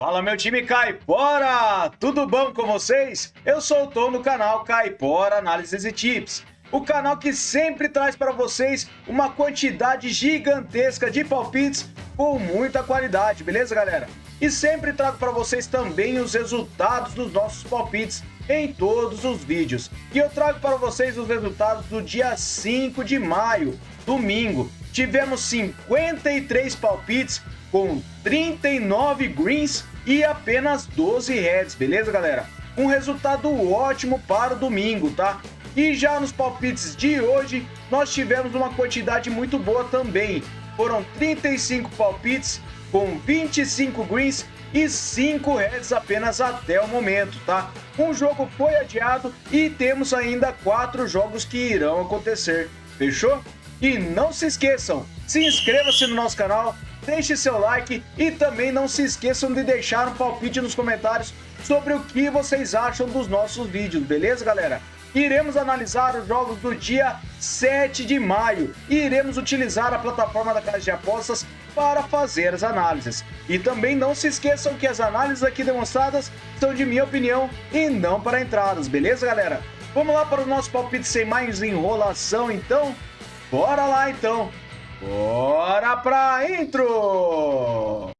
Fala meu time Caipora! Tudo bom com vocês? Eu sou o Tom do canal Caipora Análises e Tips, o canal que sempre traz para vocês uma quantidade gigantesca de palpites com muita qualidade, beleza galera? E sempre trago para vocês também os resultados dos nossos palpites em todos os vídeos. E eu trago para vocês os resultados do dia 5 de maio, domingo. Tivemos 53 palpites com 39 greens e apenas 12 reds, beleza galera? Um resultado ótimo para o domingo, tá? E já nos palpites de hoje, nós tivemos uma quantidade muito boa também. Foram 35 palpites com 25 greens e 5 reds apenas até o momento, tá? Um jogo foi adiado e temos ainda 4 jogos que irão acontecer, fechou? E não se esqueçam, se inscreva-se no nosso canal, deixe seu like e também não se esqueçam de deixar um palpite nos comentários sobre o que vocês acham dos nossos vídeos, beleza galera? Iremos analisar os jogos do dia 7 de maio e iremos utilizar a plataforma da Casa de Apostas para fazer as análises. E também não se esqueçam que as análises aqui demonstradas são de minha opinião e não para entradas, beleza galera? Vamos lá para o nosso palpite sem mais enrolação então? Bora lá então! Bora pra intro!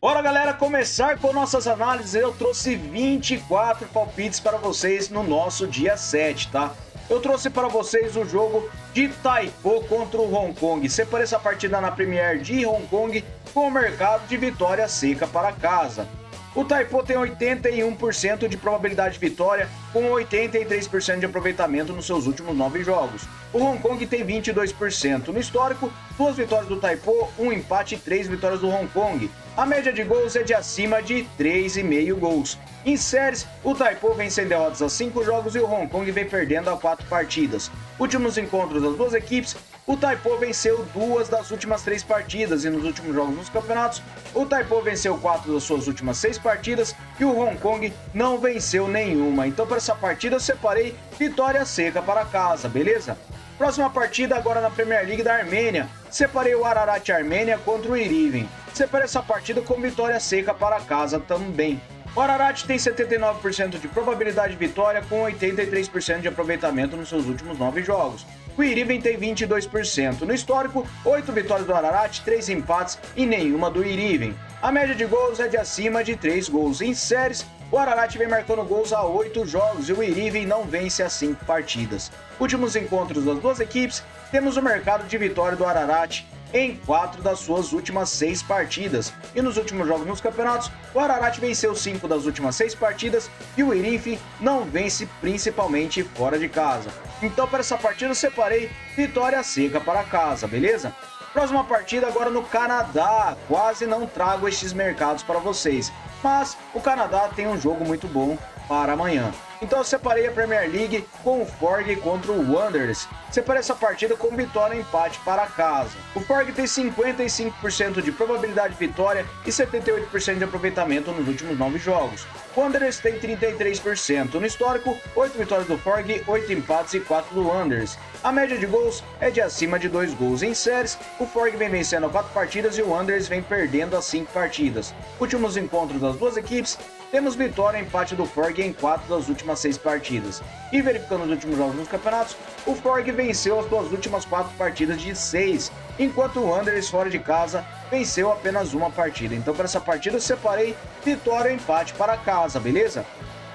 Bora galera, começar com nossas análises. Eu trouxe 24 palpites para vocês no nosso dia 7, tá? Eu trouxe para vocês o jogo de Taipo contra o Hong Kong. Separei essa partida na Premier de Hong Kong com o mercado de vitória seca para casa. O Taipo tem 81% de probabilidade de vitória com 83% de aproveitamento nos seus últimos 9 jogos. O Hong Kong tem 22%. No histórico, 2 vitórias do Taipo, 1 empate e 3 vitórias do Hong Kong. A média de gols é de acima de 3,5 gols. Em séries, o Taipo vem sem derrotas a 5 jogos e o Hong Kong vem perdendo a 4 partidas. Últimos encontros das duas equipes, o Taipo venceu 2 das últimas 3 partidas e nos últimos jogos nos campeonatos, o Taipo venceu 4 das suas últimas 6 partidas e o Hong Kong não venceu nenhuma. Então para essa partida eu separei vitória seca para casa, beleza? Próxima partida agora na Premier League da Armênia. Separei o Ararat Armênia contra o Iriven. Separei essa partida com vitória seca para casa também. O Ararat tem 79% de probabilidade de vitória com 83% de aproveitamento nos seus últimos 9 jogos. O Iriven tem 22%. No histórico, 8 vitórias do Ararat, 3 empates e nenhuma do Iriven. A média de gols é de acima de 3 gols. Em séries, o Ararat vem marcando gols a 8 jogos e o Iriven não vence a 5 partidas. Últimos encontros das duas equipes, temos o mercado de vitória do Ararat em 4 das suas últimas 6 partidas. E nos últimos jogos nos campeonatos, o Ararat venceu 5 das últimas 6 partidas e o Iriven não vence principalmente fora de casa. Então para essa partida eu separei vitória seca para casa, beleza? Próxima partida agora no Canadá. Quase não trago estes mercados para vocês, mas o Canadá tem um jogo muito bom para amanhã. Então eu separei a Premier League com o Forge contra o Wanderers. Separei essa partida com vitória e empate para casa. O Forge tem 55% de probabilidade de vitória e 78% de aproveitamento nos últimos 9 jogos. O Wanderers tem 33%. No histórico, 8 vitórias do Forge, 8 empates e 4 do Wanderers. A média de gols é de acima de 2 gols. Em séries, o Forge vem vencendo a 4 partidas e o Wanderers vem perdendo a 5 partidas. Últimos encontros das duas equipes, temos vitória e empate do Forge em 4 das últimas 6 partidas. E verificando os últimos jogos nos campeonatos, o Forge venceu as suas últimas 4 partidas de 6, enquanto o Wanderers fora de casa venceu apenas uma partida. Então para essa partida eu separei vitória e empate para casa, beleza?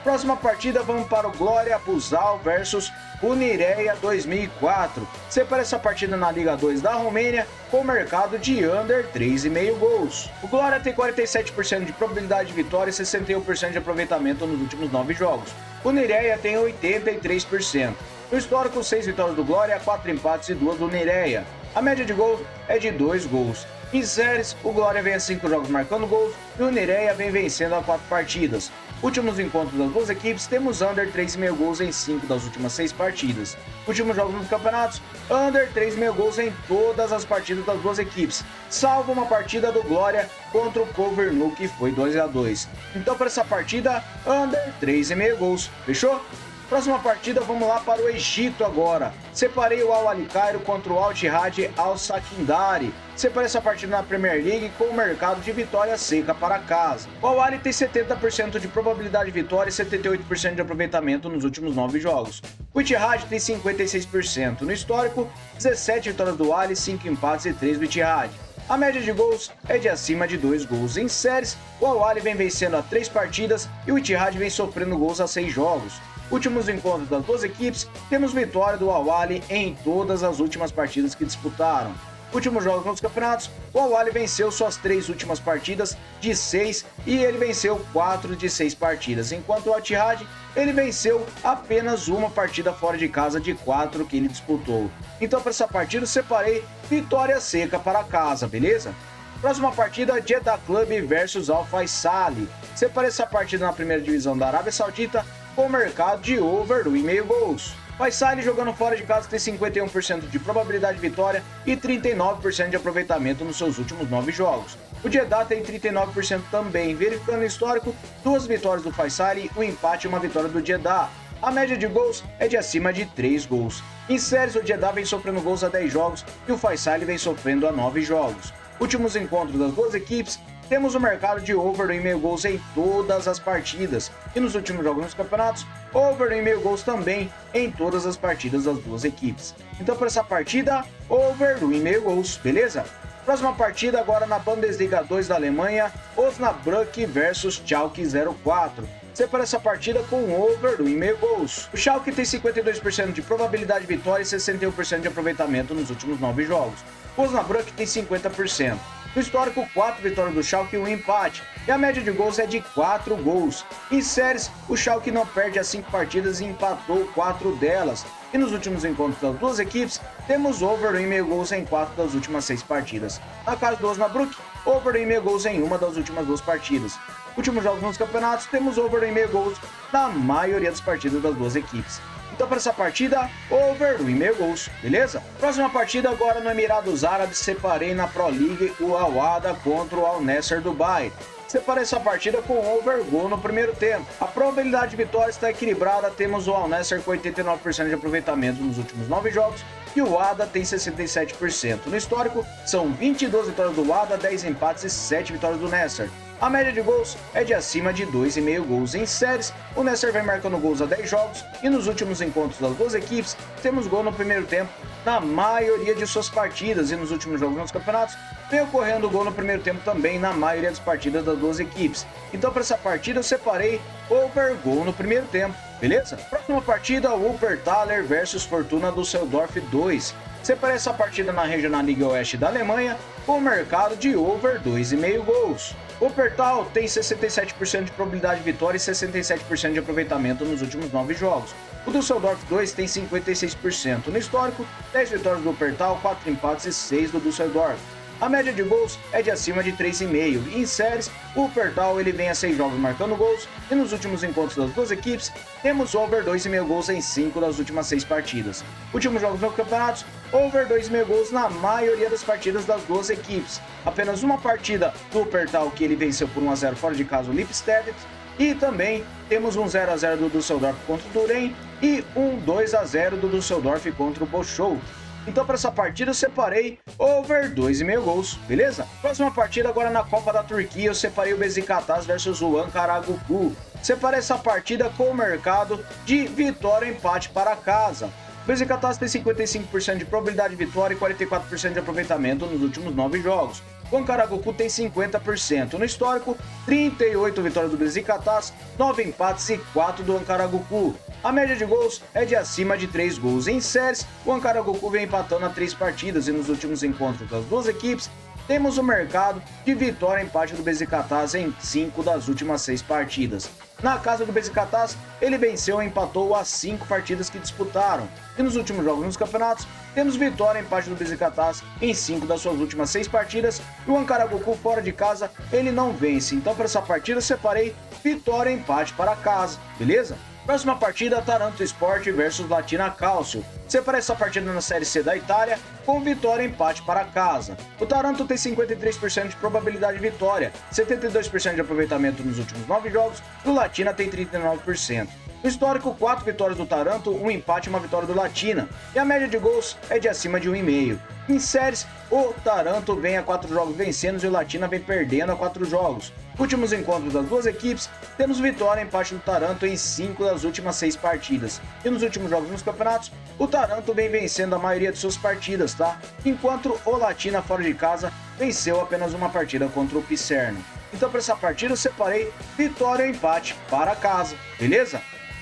Próxima partida vamos para o Glória Buzău versus o Nireia 2004. Separa essa partida na Liga 2 da Romênia com mercado de under 3,5 gols. O Glória tem 47% de probabilidade de vitória e 61% de aproveitamento nos últimos 9 jogos. O Nireia tem 83%. No histórico, 6 vitórias do Glória, 4 empates e 2 do Nireia. A média de gols é de 2 gols. Em séries, o Glória vem a 5 jogos marcando gols e o Nireia vem vencendo a 4 partidas. Últimos encontros das duas equipes, temos under 3,5 gols em 5 das últimas 6 partidas. Últimos jogos nos campeonatos, under 3,5 gols em todas as partidas das duas equipes, salvo uma partida do Glória contra o Covernu, que foi 2-2. Então, para essa partida, under 3,5 gols. Fechou? Próxima partida, vamos lá para o Egito agora. Separei o Al-Ahly Cairo contra o Al-Ittihad Al-Sakandari. Separei essa partida na Premier League com o mercado de vitória seca para casa. O Al-Ahly tem 70% de probabilidade de vitória e 78% de aproveitamento nos últimos 9 jogos. O Ittihad tem 56%. No histórico, 17 vitórias do Al-Ahly, 5 empates e 3 do Ittihad. A média de gols é de acima de 2 gols. Em séries, o Al-Ahly vem vencendo a 3 partidas e o Ittihad vem sofrendo gols a 6 jogos. Últimos encontros das duas equipes, temos vitória do Al-Ahly em todas as últimas partidas que disputaram. Últimos jogos nos campeonatos, o Al-Ahly venceu suas 3 últimas partidas de 6 e ele venceu 4 de 6 partidas, enquanto o Al-Ittihad ele venceu apenas uma partida fora de casa de 4 que ele disputou. Então, para essa partida, eu separei vitória seca para casa, beleza? Próxima partida, Jeddah Club versus Al Faisaly. Separei essa partida na primeira divisão da Arábia Saudita com o mercado de over 1,5 gols. Faisaly jogando fora de casa tem 51% de probabilidade de vitória e 39% de aproveitamento nos seus últimos 9 jogos. O Jeddah tem 39% também. Verificando o histórico, 2 vitórias do Faisaly, um empate e uma vitória do Jeddah. A média de gols é de acima de 3 gols. Em séries, o Jeddah vem sofrendo gols a 10 jogos e o Faisaly vem sofrendo a 9 jogos. Últimos encontros das duas equipes, temos o mercado de over 1,5 gols em todas as partidas. E nos últimos jogos nos campeonatos, over 1,5 gols também em todas as partidas das duas equipes. Então, para essa partida, over 1,5 gols, beleza? Próxima partida agora na Bundesliga 2 da Alemanha, Osnabrück versus Schalke 04. Separa essa partida com over 1,5 gols. O Schalke tem 52% de probabilidade de vitória e 61% de aproveitamento nos últimos 9 jogos. O Osnabrück tem 50%. No histórico, 4 vitórias do Schalke e um empate, e a média de gols é de 4 gols. Em séries, o Schalke não perde as 5 partidas e empatou 4 delas. E nos últimos encontros das duas equipes, temos over 1,5 gols em 4 das últimas 6 partidas. Na casa do Osnabrück, over 1,5 gols em uma das últimas 2 partidas. Últimos jogos nos campeonatos, temos over 1,5 gols na maioria das partidas das duas equipes. Então, para essa partida, over 1,5 gols, beleza? Próxima partida agora no Emirados Árabes, separei na Pro League o Al Wahda contra o Al Nassr Dubai. Separei essa partida com over gol no primeiro tempo. A probabilidade de vitória está equilibrada, temos o Al Nassr com 89% de aproveitamento nos últimos 9 jogos e o Wahda tem 67%. No histórico, são 22 vitórias do Wahda, 10 empates e 7 vitórias do Nassr. A média de gols é de acima de 2,5 gols. Em séries, o Nassr vem marcando gols a 10 jogos e nos últimos encontros das duas equipes, temos gol no primeiro tempo na maioria de suas partidas e nos últimos jogos nos campeonatos, vem ocorrendo gol no primeiro tempo também na maioria das partidas das duas equipes. Então, para essa partida, eu separei over gol no primeiro tempo, beleza? Próxima partida, Wuppertaler versus Fortuna Düsseldorf 2. Separei essa partida na Regional Liga Oeste da Alemanha com o mercado de over 2,5 gols. O Wuppertal tem 67% de probabilidade de vitória e 67% de aproveitamento nos últimos 9 jogos. O Düsseldorf 2 tem 56%. No histórico, 10 vitórias do Wuppertal, 4 empates e 6 do Düsseldorf. A média de gols é de acima de 3,5. Em séries, o Wuppertal ele vem a 6 jogos marcando gols e nos últimos encontros das duas equipes, temos over 2,5 gols em 5 das últimas 6 partidas. Últimos jogos nos campeonatos, over 2,5 gols na maioria das partidas das duas equipes. Apenas uma partida do Wuppertal que ele venceu por 1-0 fora de casa o Lipstadt, e também temos um 0-0 do Düsseldorf contra o Düren e um 2-0 do Düsseldorf contra o Bocholt. Então, para essa partida, eu separei over 2,5 gols, beleza? Próxima partida agora na Copa da Turquia, eu separei o Beşiktaş versus o Ankaragucu. Separei essa partida com o mercado de vitória e empate para casa. O Beşiktaş tem 55% de probabilidade de vitória e 44% de aproveitamento nos últimos 9 jogos. O Ankaragucu tem 50%. No histórico, 38 vitórias do Beşiktaş, 9 empates e 4 do Ankaragucu. A média de gols é de acima de 3 gols. Em séries, o Ankaragucu vem empatando a 3 partidas e nos últimos encontros das duas equipes, temos o mercado de vitória e empate do Beşiktaş em 5 das últimas 6 partidas. Na casa do Beşiktaş, ele venceu e empatou as 5 partidas que disputaram. E nos últimos jogos nos campeonatos, temos vitória e empate do Beşiktaş em 5 das suas últimas 6 partidas. E o Ankaragucu fora de casa, ele não vence. Então, para essa partida, eu separei vitória e empate para casa, beleza? Próxima partida, Taranto Sport versus Latina Calcio. Separei essa partida na Série C da Itália, com vitória e empate para casa. O Taranto tem 53% de probabilidade de vitória, 72% de aproveitamento nos últimos 9 jogos, e o Latina tem 39%. No histórico, 4 vitórias do Taranto, 1 empate e 1 vitória do Latina, e a média de gols é de acima de 1,5. Em séries, o Taranto vem a 4 jogos vencendo e o Latina vem perdendo a 4 jogos. Últimos encontros das duas equipes, temos vitória e empate do Taranto em 5 das últimas 6 partidas. E nos últimos jogos nos campeonatos, o Taranto vem vencendo a maioria de suas partidas, tá? Enquanto o Latina fora de casa venceu apenas uma partida contra o Picerno. Então para essa partida eu separei vitória e empate para casa, beleza?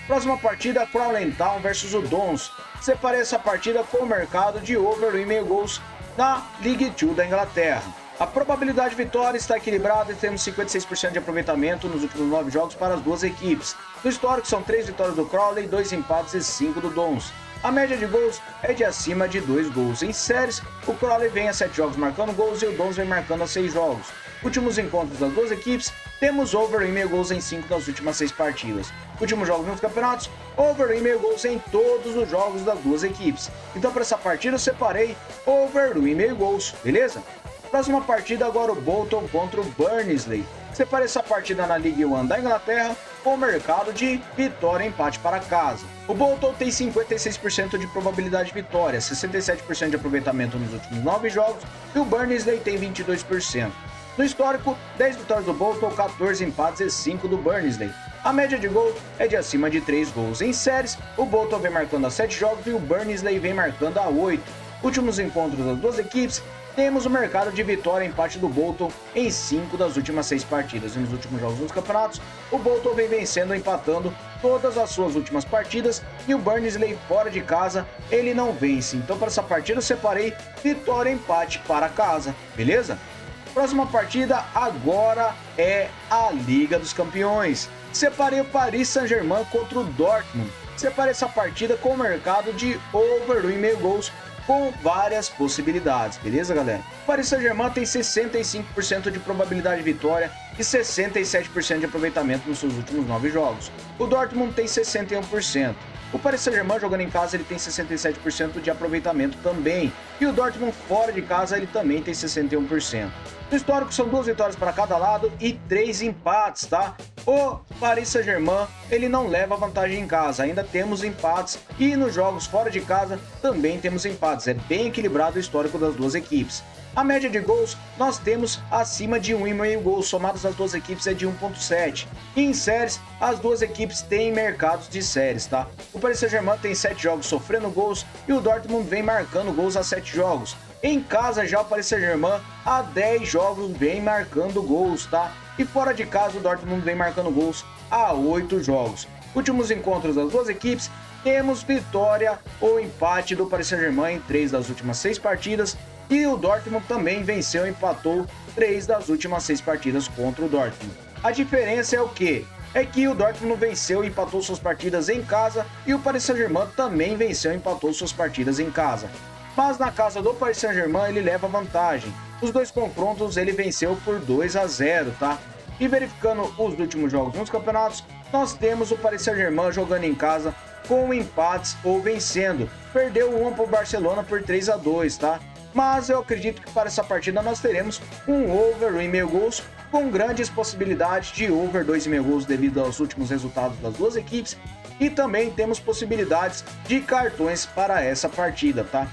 Próxima partida, Crawley Town versus o Dons. Separei essa partida com o mercado de over 1,5 gols na League 2 da Inglaterra. A probabilidade de vitória está equilibrada e temos 56% de aproveitamento nos últimos 9 jogos para as duas equipes. No histórico são 3 vitórias do Crawley, 2 empates e 5 do Dons. A média de gols é de acima de 2 gols. Em séries, o Crawley vem a 7 jogos marcando gols e o Dons vem marcando a 6 jogos. Últimos encontros das duas equipes, temos over 1,5 gols em 5 das últimas 6 partidas. Últimos jogos nos campeonatos, over 1,5 gols em todos os jogos das duas equipes. Então para essa partida eu separei over 1,5 gols, beleza? Próxima partida agora o Bolton contra o Burnley. Separei essa partida na League 1 da Inglaterra com o mercado de vitória e empate para casa. O Bolton tem 56% de probabilidade de vitória, 67% de aproveitamento nos últimos 9 jogos e o Burnley tem 22%. No histórico, 10 vitórias do Bolton, 14 empates e 5 do Burnley. A média de gol é de acima de 3 gols. Em séries, o Bolton vem marcando a 7 jogos e o Burnley vem marcando a 8. Últimos encontros das duas equipes, temos o mercado de vitória e empate do Bolton em 5 das últimas 6 partidas. E nos últimos jogos dos campeonatos, o Bolton vem vencendo e empatando todas as suas últimas partidas e o Burnley fora de casa, ele não vence. Então para essa partida eu separei vitória e empate para casa, beleza? Próxima partida agora é a Liga dos Campeões. Separei o Paris Saint-Germain contra o Dortmund. Separei essa partida com o mercado de over 1,5 gols com várias possibilidades, beleza, galera? O Paris Saint-Germain tem 65% de probabilidade de vitória e 67% de aproveitamento nos seus últimos 9 jogos. O Dortmund tem 61%. O Paris Saint-Germain jogando em casa ele tem 67% de aproveitamento também. E o Dortmund fora de casa ele também tem 61%. No histórico são 2 vitórias para cada lado e 3 empates, tá? O Paris Saint-Germain ele não leva vantagem em casa, ainda temos empates e nos jogos fora de casa também temos empates. É bem equilibrado o histórico das duas equipes. A média de gols nós temos acima de 1,5 gols, somados as duas equipes é de 1,7. E em séries, as duas equipes têm mercados de séries, tá? O Paris Saint-Germain tem 7 jogos sofrendo gols e o Dortmund vem marcando gols a 7 jogos. Em casa já o Paris Saint-Germain há 10 jogos vem marcando gols, tá? E fora de casa o Dortmund vem marcando gols há 8 jogos. Últimos encontros das duas equipes, temos vitória ou empate do Paris Saint-Germain em 3 das últimas 6 partidas e o Dortmund também venceu e empatou 3 das últimas 6 partidas contra o Dortmund. A diferença é o quê? É que o Dortmund venceu e empatou suas partidas em casa e o Paris Saint-Germain também venceu e empatou suas partidas em casa. Mas na casa do Paris Saint-Germain ele leva vantagem. Os dois confrontos ele venceu por 2-0, tá? E verificando os últimos jogos nos campeonatos, nós temos o Paris Saint-Germain jogando em casa com empates ou vencendo. Perdeu uma para o Barcelona por 3-2, tá? Mas eu acredito que para essa partida nós teremos um over 1,5 gols com grandes possibilidades de over 2,5 gols devido aos últimos resultados das duas equipes e também temos possibilidades de cartões para essa partida, tá?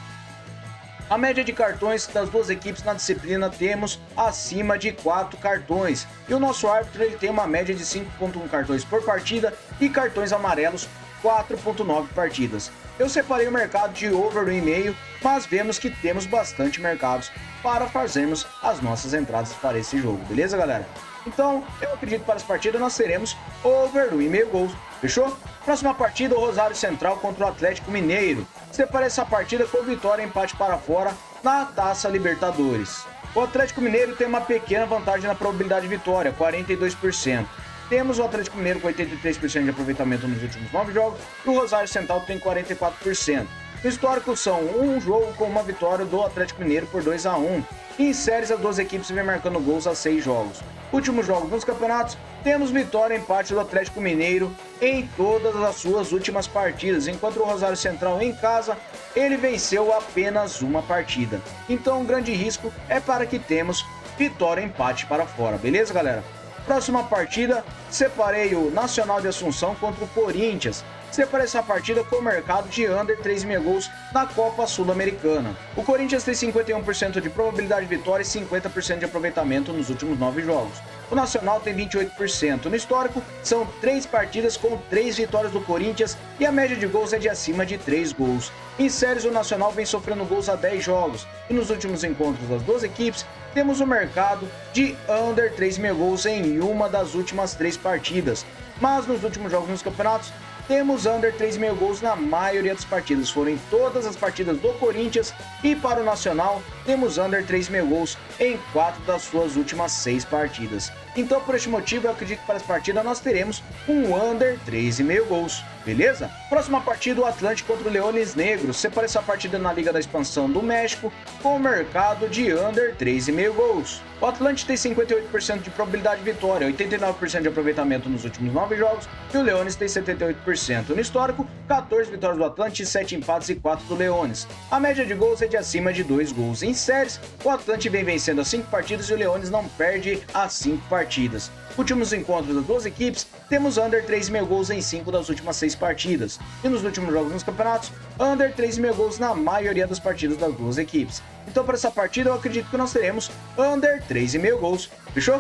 A média de cartões das duas equipes na disciplina temos acima de 4 cartões. E o nosso árbitro ele tem uma média de 5,1 cartões por partida e cartões amarelos 4,9 partidas. Eu separei o mercado de over 1,5, mas vemos que temos bastante mercados para fazermos as nossas entradas para esse jogo, beleza, galera? Então, eu acredito que para essa partida nós teremos over 1,5 gols, fechou? Próxima partida, o Rosário Central contra o Atlético Mineiro. Separei essa partida com vitória e empate para fora na Taça Libertadores. O Atlético Mineiro tem uma pequena vantagem na probabilidade de vitória, 42%. Temos o Atlético Mineiro com 83% de aproveitamento nos últimos 9 jogos e o Rosário Central tem 44%. No histórico são um jogo com uma vitória do Atlético Mineiro por 2-1. E em séries, as duas equipes vêm marcando gols a 6 jogos. Últimos jogos nos campeonatos, temos vitória e empate do Atlético Mineiro em todas as suas últimas partidas, enquanto o Rosário Central em casa, ele venceu apenas uma partida. Então o grande risco é para que temos vitória e empate para fora, beleza, galera? Próxima partida, separei o Nacional de Assunção contra o Corinthians. Separei essa partida com o mercado de under 3,5 gols na Copa Sul-Americana. O Corinthians tem 51% de probabilidade de vitória e 50% de aproveitamento nos últimos 9 jogos. O Nacional tem 28%. No histórico, são 3 partidas com 3 vitórias do Corinthians e a média de gols é de acima de 3 gols. Em séries, o Nacional vem sofrendo gols a 10 jogos. E nos últimos encontros das duas equipes, temos o mercado de under 3,5 gols em uma das últimas 3 partidas. Mas nos últimos jogos nos campeonatos, temos under 3,5 gols na maioria das partidas. Foram em todas as partidas do Corinthians e para o Nacional, temos under 3,5 gols em 4 das suas últimas 6 partidas. Então, por este motivo, eu acredito que para essa partida nós teremos um under 3,5 gols, beleza? Próxima partida, o Atlântico contra o Leones Negros. Separa essa partida na Liga da Expansão do México com o mercado de under 3,5 gols. O Atlântico tem 58% de probabilidade de vitória, 89% de aproveitamento nos últimos 9 jogos e o Leones tem 78%. No histórico, 14 vitórias do Atlântico, 7 empates e 4 do Leones. A média de gols é de acima de 2 gols. Em séries, o Atlântico vem vencendo as 5 partidas e o Leones não perde as 5 partidas. Últimos encontros das duas equipes, temos under 3,5 gols em 5 das últimas 6 partidas. E nos últimos jogos nos campeonatos, under 3,5 gols na maioria das partidas das duas equipes. Então, para essa partida, eu acredito que nós teremos under 3,5 gols. Fechou?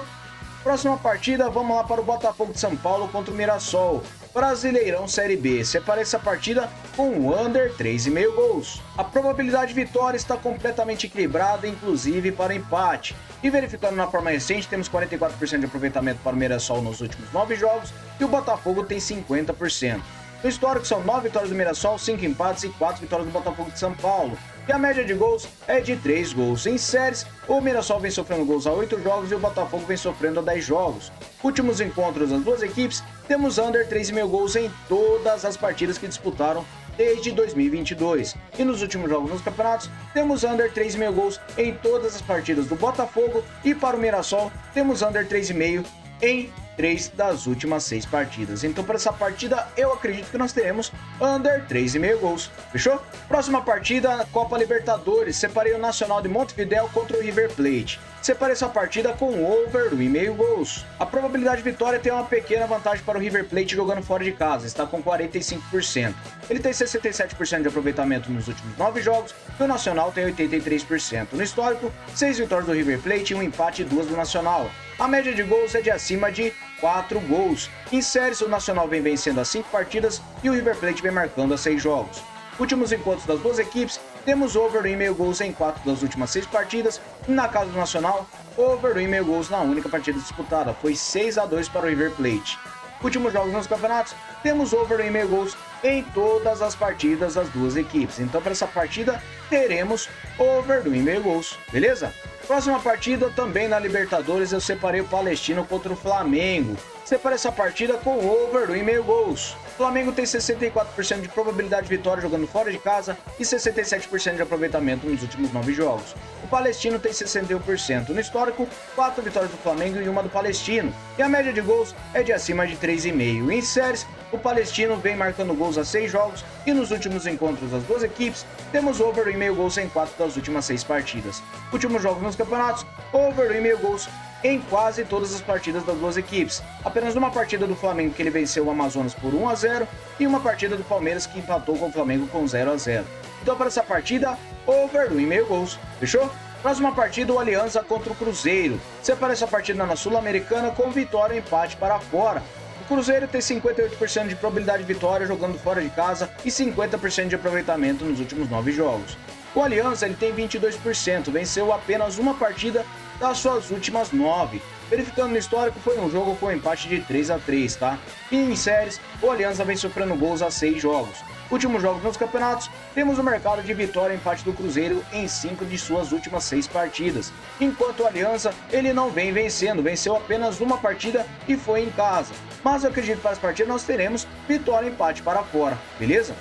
Próxima partida, vamos lá para o Botafogo de São Paulo contra o Mirassol. Brasileirão Série B. Separei essa partida com under 3,5 gols. A probabilidade de vitória está completamente equilibrada, inclusive para empate. E verificando na forma recente, temos 44% de aproveitamento para o Mirassol nos últimos 9 jogos e o Botafogo tem 50%. No histórico, são 9 vitórias do Mirassol, 5 empates e 4 vitórias do Botafogo de São Paulo. E a média de gols é de 3 gols. Em séries, o Mirassol vem sofrendo gols a 8 jogos e o Botafogo vem sofrendo a 10 jogos. Últimos encontros das duas equipes, temos under 3,5 gols em todas as partidas que disputaram desde 2022. E nos últimos jogos nos campeonatos, temos under 3,5 gols em todas as partidas do Botafogo e para o Mirassol, temos under 3,5 em 3 das últimas 6 partidas. Então, para essa partida, eu acredito que nós teremos under 3,5 gols. Fechou? Próxima partida, Copa Libertadores. Separei o Nacional de Montevidéu contra o River Plate. Separei essa partida com over 1,5 gols. A probabilidade de vitória tem uma pequena vantagem para o River Plate jogando fora de casa, está com 45%. Ele tem 67% de aproveitamento nos últimos 9 jogos e o Nacional tem 83%. No histórico, 6 vitórias do River Plate e 1 empate e 2 do Nacional. A média de gols é de acima de 4 gols. Em séries, o Nacional vem vencendo as 5 partidas e o River Plate vem marcando a 6 jogos. Últimos encontros das duas equipes, temos over 1,5 gols em 4 das últimas 6 partidas e na casa do Nacional, over 1,5 gols na única partida disputada, foi 6-2 para o River Plate. Últimos jogos nos campeonatos, temos over 1,5 gols em todas as partidas das duas equipes. Então, para essa partida, teremos over 1,5 gols, beleza? Próxima partida, também na Libertadores, eu separei o Palestino contra o Flamengo. Separei essa partida com over 1,5 gols. O Flamengo tem 64% de probabilidade de vitória jogando fora de casa e 67% de aproveitamento nos últimos 9 jogos. O Palestino tem 61%. No histórico, 4 vitórias do Flamengo e 1 do Palestino. E a média de gols é de acima de 3,5. Em séries, o Palestino vem marcando gols a 6 jogos e nos últimos encontros das duas equipes, temos over 1,5 gols em 4 das últimas 6 partidas. Últimos jogos nos campeonatos, over 1,5 gols em quase todas as partidas das duas equipes. Apenas uma partida do Flamengo que ele venceu o Amazonas por 1-0 e uma partida do Palmeiras que empatou com o Flamengo com 0-0. Então, para essa partida, over 1,5 gols. Fechou? Próxima partida, o Aliança contra o Cruzeiro. Separa essa partida na Sul-Americana com vitória e empate para fora. O Cruzeiro tem 58% de probabilidade de vitória jogando fora de casa e 50% de aproveitamento nos últimos 9 jogos. O Aliança ele tem 22%, venceu apenas uma partida das suas últimas 9. Verificando no histórico, foi um jogo com empate de 3-3, tá? E em séries, o Aliança vem sofrendo gols a 6 jogos. Últimos jogos nos campeonatos, temos o mercado de vitória e empate do Cruzeiro em 5 de suas últimas 6 partidas. Enquanto o Aliança, ele não vem vencendo, venceu apenas uma partida e foi em casa. Mas eu acredito que para as partidas nós teremos vitória e empate para fora, beleza?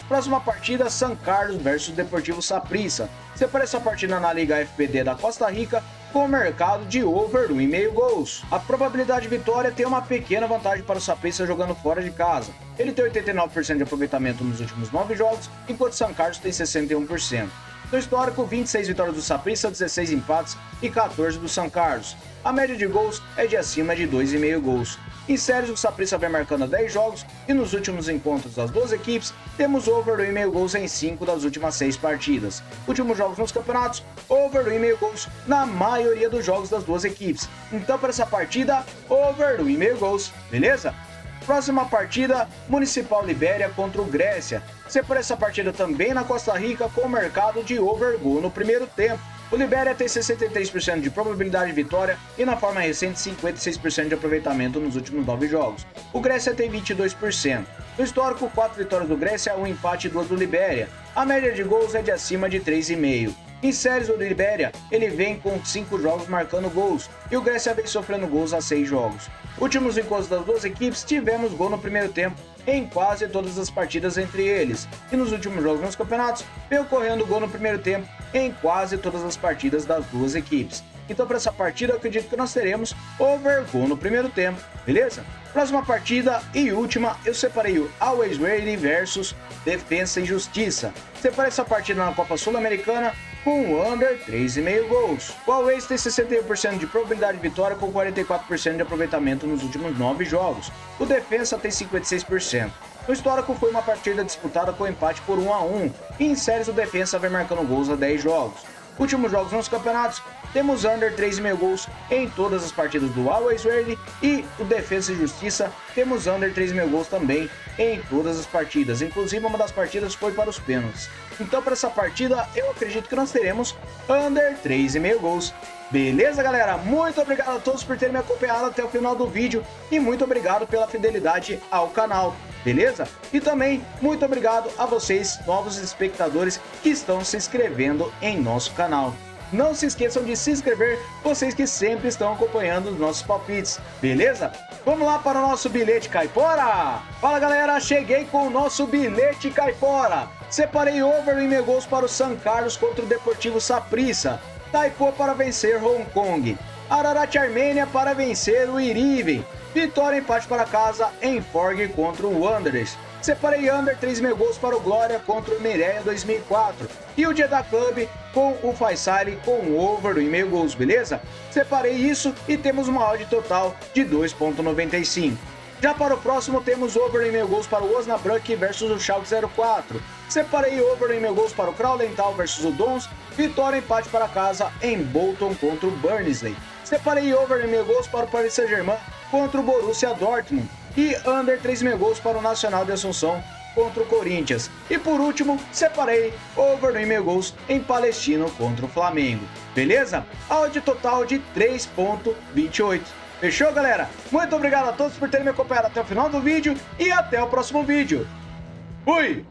Próxima partida, San Carlos versus Deportivo Saprissa. Separei essa partida na Liga FPD da Costa Rica com o mercado de over 1,5 gols. A probabilidade de vitória tem uma pequena vantagem para o Saprissa jogando fora de casa. Ele tem 89% de aproveitamento nos últimos 9 jogos, enquanto San Carlos tem 61%. No histórico, 26 vitórias do Saprissa, 16 empates e 14 do San Carlos. A média de gols é de acima de 2,5 gols. Em séries, o Saprissa vem marcando 10 jogos e nos últimos encontros das duas equipes, temos over 1,5 gols em 5 das últimas 6 partidas. Últimos jogos nos campeonatos, over 1,5 gols na maioria dos jogos das duas equipes. Então, para essa partida, over 1,5 gols, beleza? Próxima partida, Municipal Libéria contra o Grécia. Separei essa partida também na Costa Rica com o mercado de over gol no primeiro tempo. O Libéria tem 63% de probabilidade de vitória e na forma recente 56% de aproveitamento nos últimos 9 jogos. O Grécia tem 22%. No histórico, 4 vitórias do Grécia, 1 empate e 2 do Libéria. A média de gols é de acima de 3,5. Em séries, o Libéria ele vem com 5 jogos marcando gols e o Grécia vem sofrendo gols a 6 jogos. Últimos encontros das duas equipes, tivemos gol no primeiro tempo em quase todas as partidas entre eles. E nos últimos jogos nos campeonatos, vem ocorrendo gol no primeiro tempo em quase todas as partidas das duas equipes. Então, para essa partida, eu acredito que nós teremos over gol no primeiro tempo, beleza? Próxima partida e última, eu separei o Always Ready versus Defensa e Justiça. Separei essa partida na Copa Sul-Americana com o under 3,5 gols. O Always tem 61% de probabilidade de vitória com 44% de aproveitamento nos últimos 9 jogos. O Defensa tem 56%. No histórico, foi uma partida disputada com empate por 1-1 e em séries o Defensa vem marcando gols a 10 jogos. Últimos jogos nos campeonatos, temos under 3,5 gols em todas as partidas do Always Ready e o Defensa e Justiça temos under 3,5 gols também em todas as partidas, inclusive uma das partidas foi para os pênaltis. Então, para essa partida, eu acredito que nós teremos under 3,5 gols. Beleza, galera? Muito obrigado a todos por terem me acompanhado até o final do vídeo e muito obrigado pela fidelidade ao canal, beleza? E também muito obrigado a vocês, novos espectadores que estão se inscrevendo em nosso canal. Não se esqueçam de se inscrever, vocês que sempre estão acompanhando os nossos palpites, beleza? Vamos lá para o nosso bilhete caipora! Fala, galera, cheguei com o nosso bilhete caipora. Separei over 1,5 gols para o San Carlos contra o Deportivo Saprissa. Taipô para vencer Hong Kong. Ararat Armênia para vencer o Irive. Vitória e empate para casa em Forg contra o Wanderers. Separei under 3,5 gols para o Glória contra o Mireia 2004. E o Jeddah Club com o Faisal com over 1,5 gols, beleza? Separei isso e temos uma odd total de 2,95. Já para o próximo temos over 1,5 gols para o Osnabrück versus o Schalke 04. Separei over 1,5 gols para o Kraulenthal versus o Dons. Vitória e empate para casa em Bolton contra o Barnsley. Separei over 1,5 gols para o Paris Saint-Germain contra o Borussia Dortmund. E under 3,5 gols para o Nacional de Assunção contra o Corinthians. E por último, separei over 1,5 gols em Palestino contra o Flamengo. Beleza? A odd total de 3,28. Fechou, galera? Muito obrigado a todos por terem me acompanhado até o final do vídeo e até o próximo vídeo. Fui!